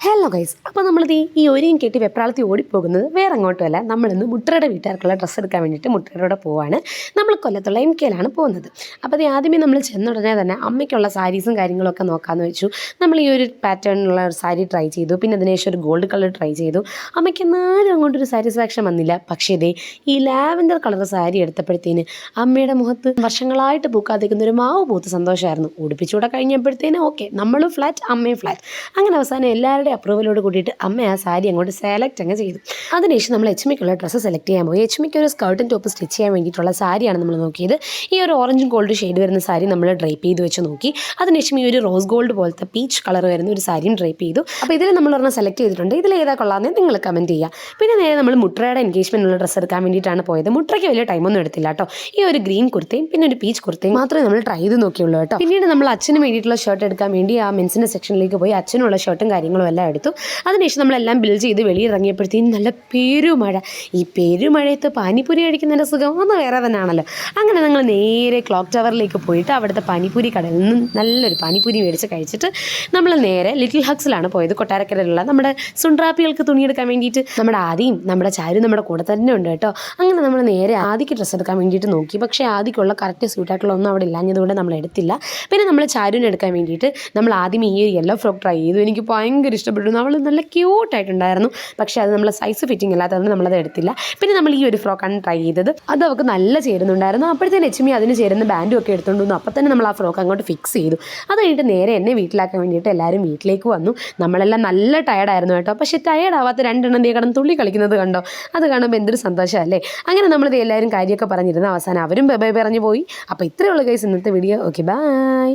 Hello guys, അപ്പോൾ നമ്മളിത് ഈ ഒരിയും കെട്ടി വെപ്രാളത്തിൽ ഓടിപ്പോകുന്നത് വേറെ അങ്ങോട്ടുമല്ല. നമ്മളിന്ന് മുട്ടയുടെ വീട്ടുകാർക്കുള്ള ഡ്രസ്സ് എടുക്കാൻ വേണ്ടിയിട്ട് മുട്ടയുടെ പോവാണ്. നമ്മൾ കൊല്ലത്തുള്ള MKയിലാണ് പോകുന്നത്. അപ്പോൾ അത് ആദ്യമേ നമ്മൾ ചെന്ന ഉടനെ തന്നെ അമ്മയ്ക്കുള്ള സാരീസും കാര്യങ്ങളൊക്കെ നോക്കാമെന്ന് വെച്ചു. നമ്മൾ ഈ ഒരു പാറ്റേണിലുള്ള ഒരു സാരി ട്രൈ ചെയ്തു. പിന്നെ അതിനുശേഷം ഒരു ഗോൾഡ് കളർ ട്രൈ ചെയ്തു. അമ്മയ്ക്ക് എന്നാലും അങ്ങോട്ടൊരു സാറ്റിസ്ഫാക്ഷൻ വന്നില്ല. പക്ഷേ ഇതേ ഈ ലാവൻഡർ കളർ സാരി എടുത്തപ്പോഴത്തേന് അമ്മയുടെ മുഖത്ത് വർഷങ്ങളായിട്ട് പൂക്കാതിരിക്കുന്ന ഒരു മാവ് പൂത്ത് സന്തോഷമായിരുന്നു. ഉടുപ്പിച്ചൂടെ കഴിഞ്ഞപ്പോഴത്തേനും ഓക്കെ, നമ്മളും ഫ്ലാറ്റ്, അമ്മയും ഫ്ലാറ്റ്. അങ്ങനെ അവസാനം എല്ലാവരുടെയും അപ്രൂവലോട് കൂടിയിട്ട് അമ്മ ആ സാരി അങ്ങോട്ട് സെലക്ട് അങ്ങ് ചെയ്തു. അതിനുശേഷം നമ്മൾ HMക്കുള്ള ഡ്രസ്സ് സെലക്ട് ചെയ്യാൻ പോയി. HMക്ക് ഒരു സ്കർട്ടും ടോപ്പ് സ്റ്റിച്ച് ചെയ്യാൻ വേണ്ടിയിട്ടുള്ള സാരിയാണ് നമ്മൾ നോക്കിയത്. ഈ ഒരു ഓറഞ്ചും ഗോൾഡ് ഷെയ്ഡ് വരുന്ന സാരി നമ്മൾ ഡ്രൈപ്പ് ചെയ്ത് വെച്ച് നോക്കി. അതിനുശേഷം ഈ ഒരു റോസ് ഗോൾഡ് പോലത്തെ പീച്ച് കളർ വരുന്ന ഒരു സാരിയും ഡ്രൈപ്പ് ചെയ്തു. അപ്പോൾ ഇതിൽ നമ്മൾ ഒരെണ്ണം സെലക്ട് ചെയ്തിട്ടുണ്ട്. ഇതിൽ ഏതാ കൊള്ളാമെന്ന് നിങ്ങൾ കമൻറ്റ് ചെയ്യുക. പിന്നെ നേരെ നമ്മൾ മുട്രയുടെ എൻഗേജ്മെൻറ്റിനുള്ള ഡ്രസ്സ് എടുക്കാൻ വേണ്ടിയിട്ടാണ് പോയത്. മുട്രയ്ക്ക് വലിയ ടൈമൊന്നും എടുത്തില്ല കേട്ടോ. ഈ ഒരു ഗ്രീൻ കുർത്തയും പിന്നെ ഒരു പീച്ച് കുർത്തയും മാത്രമേ നമ്മൾ ട്രൈ ചെയ്ത് നോക്കിയുള്ളൂ കേട്ടോ. പിന്നീട് നമ്മൾ അച്ഛന് വേണ്ടിയിട്ടുള്ള ഷർട്ട് എടുക്കാൻ വേണ്ടി ആ മെൻസിൻ്റെ സെക്ഷനിലേക്ക് പോയി അച്ഛനുള്ള ഷർട്ടും കാര്യങ്ങളും എല്ലാം എടുത്തു. അതിനുശേഷം നമ്മളെല്ലാം ബിൽ ചെയ്ത് വെളിയിറങ്ങിയപ്പോഴത്തേക്കും നല്ല പെരുമഴ. ഈ പെരുമഴയത്ത് പാനിപ്പൂരി കഴിക്കുന്നതിൻ്റെ സുഖം ഒന്ന് വേറെ തന്നെയാണല്ലോ. അങ്ങനെ ഞങ്ങൾ നേരെ ക്ലോക്ക് ടവറിലേക്ക് പോയിട്ട് അവിടുത്തെ പാനിപ്പൂരി കടയിൽ നിന്നും നല്ലൊരു പാനിപ്പൂരി മേടിച്ച് കഴിച്ചിട്ട് നമ്മൾ നേരെ ലിറ്റിൽ ഹക്സിലാണ് പോയത്. കൊട്ടാരക്കരയിലുള്ള നമ്മുടെ സുണ്ട്രാപ്പികൾക്ക് തുണിയെടുക്കാൻ വേണ്ടിയിട്ട് നമ്മുടെ ആദിയും നമ്മുടെ ചാരും നമ്മുടെ കൂടെ തന്നെ ഉണ്ട് കേട്ടോ. അങ്ങനെ നമ്മൾ നേരെ ആദിക്ക് ഡ്രസ്സ് എടുക്കാൻ വേണ്ടിയിട്ട് നോക്കി. പക്ഷേ ആദിക്കുള്ള കറക്റ്റ് സ്യൂട്ടായിട്ടുള്ള ഒന്നും അവിടെ ഇല്ലാഞ്ഞതുകൊണ്ട് നമ്മൾ എടുത്തില്ല. പിന്നെ നമ്മൾ ചാരുവിന് എടുക്കാൻ വേണ്ടിയിട്ട് നമ്മൾ ആദ്യം ഈ ഒരു യെല്ലോ ഫ്രോക്ക് ട്രൈ ചെയ്തു. എനിക്ക് ഭയങ്കര ഇഷ്ടപ്പെട്ടു. അവൾ നല്ല ക്യൂട്ടായിട്ടുണ്ടായിരുന്നു. പക്ഷേ അത് നമ്മൾ സൈസ് ഫിറ്റിംഗ് ഇല്ലാത്തതുകൊണ്ട് നമ്മളത് എടുത്തില്ല. പിന്നെ നമ്മൾ ഈ ഒരു ഫ്രോക്കാണ് ട്രൈ ചെയ്തത്. അത് അവൾക്ക് നല്ല ചേരുന്നുണ്ടായിരുന്നു. അപ്പോഴത്തേന് HM അതിന് ചേരുന്ന ബാൻഡും ഒക്കെ എടുത്തുകൊണ്ട് വന്നു. അപ്പോൾ തന്നെ നമ്മൾ ആ ഫ്രോക്ക് അങ്ങോട്ട് ഫിക്സ് ചെയ്തു. അത് കഴിഞ്ഞിട്ട് നേരെ എന്നെ വീട്ടിലാക്കാൻ വേണ്ടിയിട്ട് എല്ലാവരും വീട്ടിലേക്ക് വന്നു. നമ്മളെല്ലാം നല്ല ടയർഡായിരുന്നു കേട്ടോ. പക്ഷേ ടയർഡാവാത്ത രണ്ടെണ്ണം ദേ കിടന്ന് തുള്ളി കളിക്കുന്നത് കണ്ടോ? അത് കാണുമ്പോൾ എന്തൊരു സന്തോഷമല്ലേ. അങ്ങനെ നമ്മളിത് എല്ലാവരും കാര്യമൊക്കെ പറഞ്ഞിരുന്നു. അവസാനം അവരും ബൈ ബൈ പറഞ്ഞു പോയി. അപ്പോൾ ഇത്രയുള്ള ഗൈസ് ഇന്നത്തെ വീഡിയോ. Okay, by.